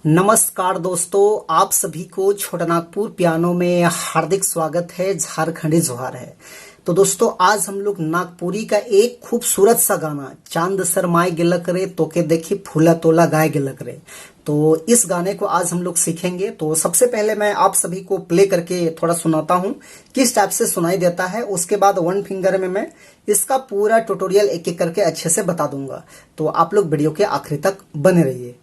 नमस्कार दोस्तों, आप सभी को छोटा नागपुर पियानो में हार्दिक स्वागत है। झारखंडी जोहार है। तो दोस्तों, आज हम लोग नागपुरी का एक खूबसूरत सा गाना चांद शरमाए गिलक रे तोके देखी फूला तोला गाए गिलक रे, तो इस गाने को आज हम लोग सीखेंगे। तो सबसे पहले मैं आप सभी को प्ले करके थोड़ा सुनाता हूँ किस टाइप से सुनाई देता है। उसके बाद वन फिंगर में मैं इसका पूरा ट्यूटोरियल एक एक करके अच्छे से बता दूंगा। तो आप लोग वीडियो के आखिरी तक बने रहिए।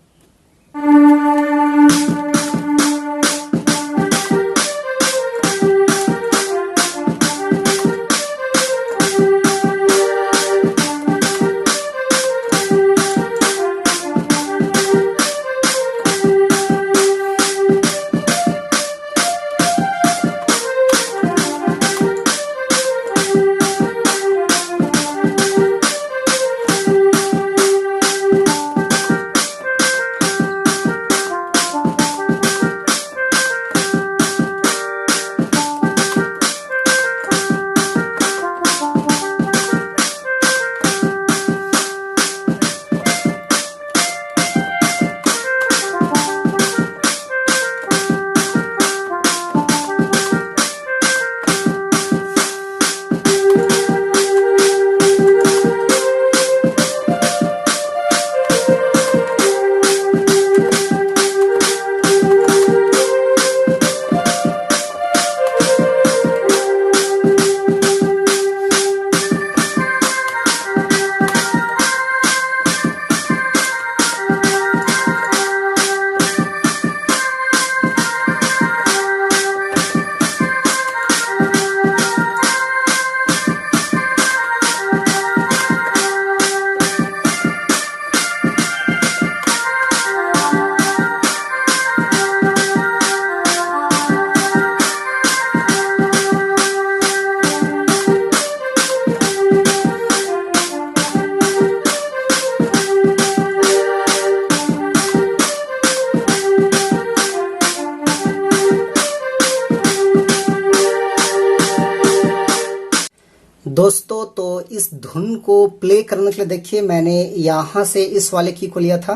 दोस्तों, तो इस धुन को प्ले करने के लिए देखिए मैंने यहां से इस वाले की को लिया था।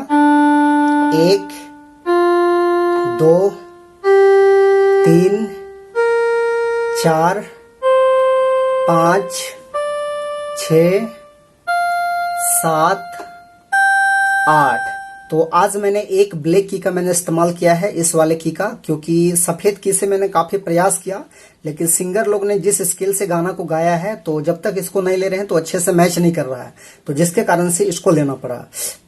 1 2 3 4 5 6 7 8। तो आज मैंने एक ब्लैक की का मैंने इस्तेमाल किया है इस वाले की का, क्योंकि सफेद की से मैंने काफी प्रयास किया, लेकिन सिंगर लोग ने जिस स्केल से गाना को गाया है तो जब तक इसको नहीं ले रहे हैं तो अच्छे से मैच नहीं कर रहा है, तो जिसके कारण से इसको लेना पड़ा।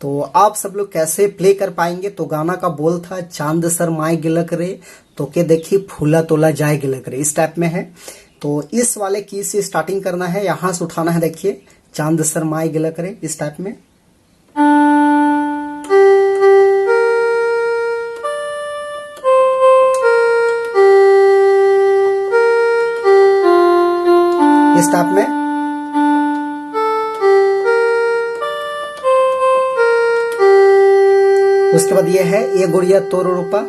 तो आप सब लोग कैसे प्ले कर पाएंगे? तो गाना का बोल था चांद शरमाए गिलक रे तोके देखी फूला तोला जाए गिलक रे, इस टाइप में है। तो इस वाले की से स्टार्टिंग करना है, यहां से उठाना है। देखिए चांद शरमाए गिलक रे, इस टाइप में। इस टाइप में उसके बाद ये है ए गुड़िया तोर रूपा।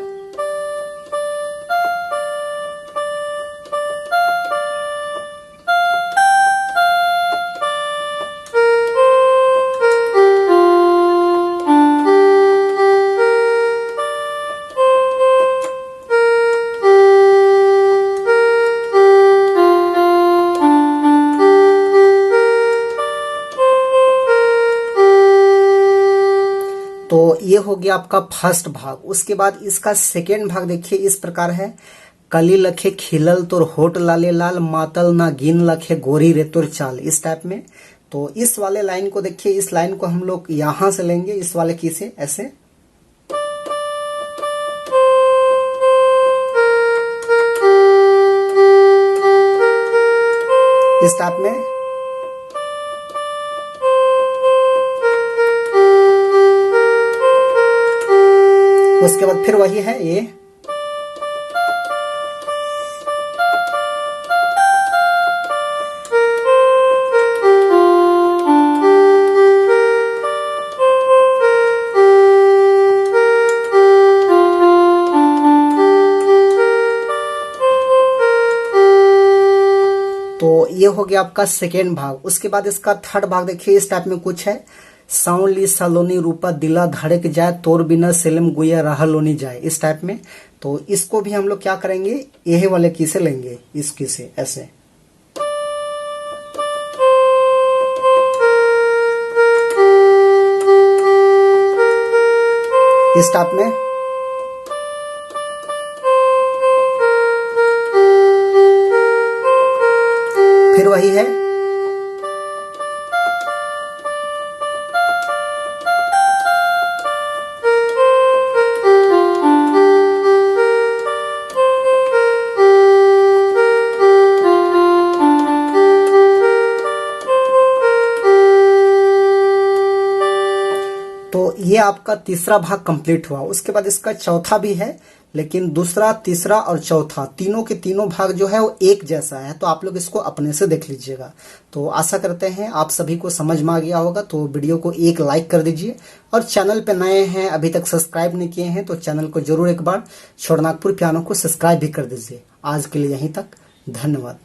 तो ये हो गया आपका फर्स्ट भाग। उसके बाद इसका सेकेंड भाग देखिए इस प्रकार है। कली लखे खिलल तोर होठ लाले लाल मातल ना गिन लखे गोरी रे तोर चाल, इस टाइप में। तो इस वाले लाइन को देखिए, इस लाइन को हम लोग यहां से लेंगे इस वाले की से, ऐसे। इस टाइप में। उसके बाद फिर वही है ये। तो ये हो गया आपका सेकेंड भाग। उसके बाद इसका थर्ड भाग देखिए इस टाइप में कुछ है। साउंड ली सालोनी रूपा दिला धड़क जाए तोर बिना सेलम गुया राह लोनी जाए, इस टाइप में। तो इसको भी हम लोग क्या करेंगे, यही वाले की से लेंगे, इस की से ऐसे। इस टाइप में। फिर वही है। तो ये आपका तीसरा भाग कंप्लीट हुआ। उसके बाद इसका चौथा भी है, लेकिन दूसरा, तीसरा और चौथा तीनों के तीनों भाग जो है वो एक जैसा है। तो आप लोग इसको अपने से देख लीजिएगा। तो आशा करते हैं आप सभी को समझ में आ गया होगा। तो वीडियो को एक लाइक कर दीजिए, और चैनल पे नए हैं, अभी तक सब्सक्राइब नहीं किए हैं, तो चैनल को जरूर एक बार छोड़नागपुर पियानो को सब्सक्राइब भी कर दीजिए। आज के लिए यहीं तक, धन्यवाद।